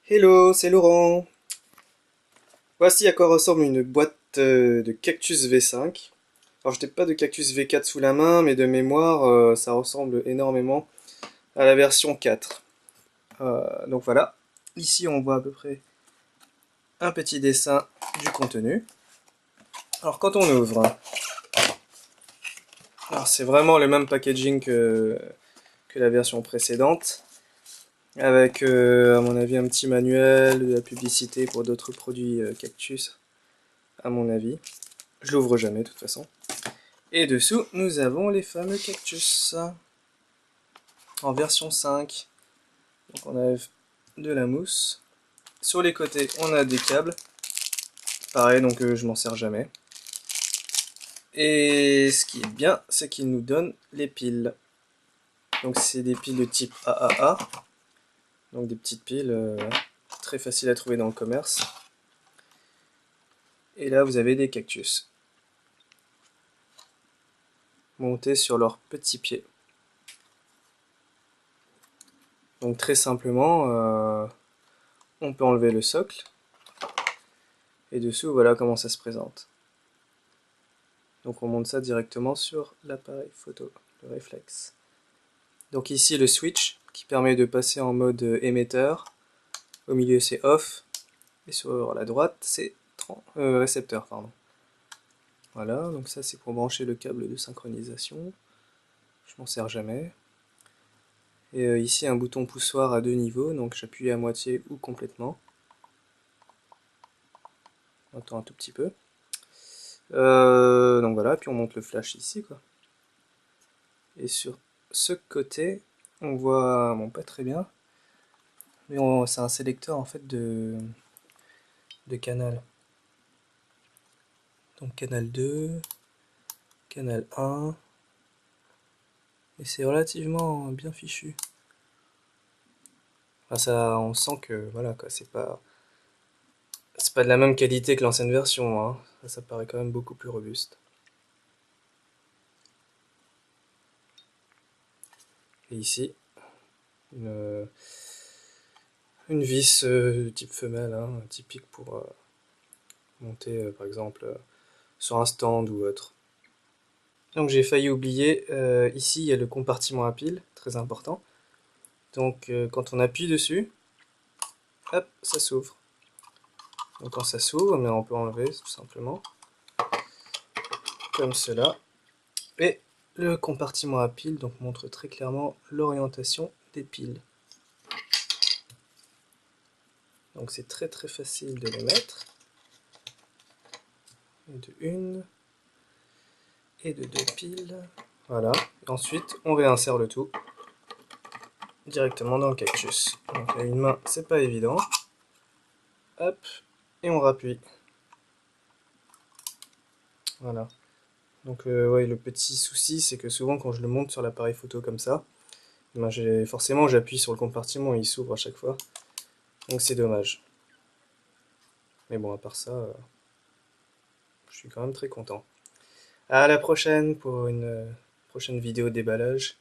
Hello, c'est Laurent. Voici à quoi ressemble une boîte de Cactus V5. Alors, je n'ai pas de Cactus V4 sous la main, mais de mémoire, ça ressemble énormément à la version 4. Donc voilà. Ici, on voit à peu près un petit dessin du contenu. Alors, quand on ouvre, alors c'est vraiment le même packaging que la version précédente, avec, à mon avis, un petit manuel, de la publicité pour d'autres produits Cactus, à mon avis. Je l'ouvre jamais, de toute façon. Et dessous, nous avons les fameux cactus en version 5. Donc on a de la mousse. Sur les côtés, on a des câbles. Pareil, donc je m'en sers jamais. Et ce qui est bien, c'est qu'il nous donne les piles. Donc c'est des piles de type AAA. Donc des petites piles très faciles à trouver dans le commerce. Et là, vous avez des cactus montés sur leurs petits pieds. Donc très simplement, on peut enlever le socle. Et dessous, voilà comment ça se présente. Donc on monte ça directement sur l'appareil photo, le réflexe. Donc ici le switch qui permet de passer en mode émetteur. Au milieu c'est off. Et sur la droite c'est récepteur. Pardon. Voilà, donc ça c'est pour brancher le câble de synchronisation. Je m'en sers jamais. Et ici un bouton poussoir à deux niveaux, donc j'appuie à moitié ou complètement. On entend un tout petit peu. Donc voilà, puis on monte le flash ici quoi. Et sur ce côté, on voit, bon pas très bien, mais c'est un sélecteur en fait de canal. Donc canal 2, canal 1, et c'est relativement bien fichu. Enfin, ça, on sent que voilà quoi, c'est pas de la même qualité que l'ancienne version, hein. Ça paraît quand même beaucoup plus robuste. Et ici, une, une vis type femelle, hein, typique pour monter par exemple sur un stand ou autre. Donc j'ai failli oublier, ici il y a le compartiment à piles, très important. Donc quand on appuie dessus, hop, ça s'ouvre. Donc quand ça s'ouvre, mais on peut enlever tout simplement, comme cela. Et le compartiment à piles donc, montre très clairement l'orientation des piles. Donc c'est très très facile de les mettre. Et de une et de deux piles. Voilà. Et ensuite on réinsère le tout directement dans le cactus. Donc à une main c'est pas évident. Hop, et on rappuie. Voilà. Donc ouais, le petit souci c'est que souvent quand je le monte sur l'appareil photo comme ça, ben, forcément j'appuie sur le compartiment et il s'ouvre à chaque fois. Donc c'est dommage. Mais bon, à part ça, je suis quand même très content. À la prochaine pour une prochaine vidéo déballage.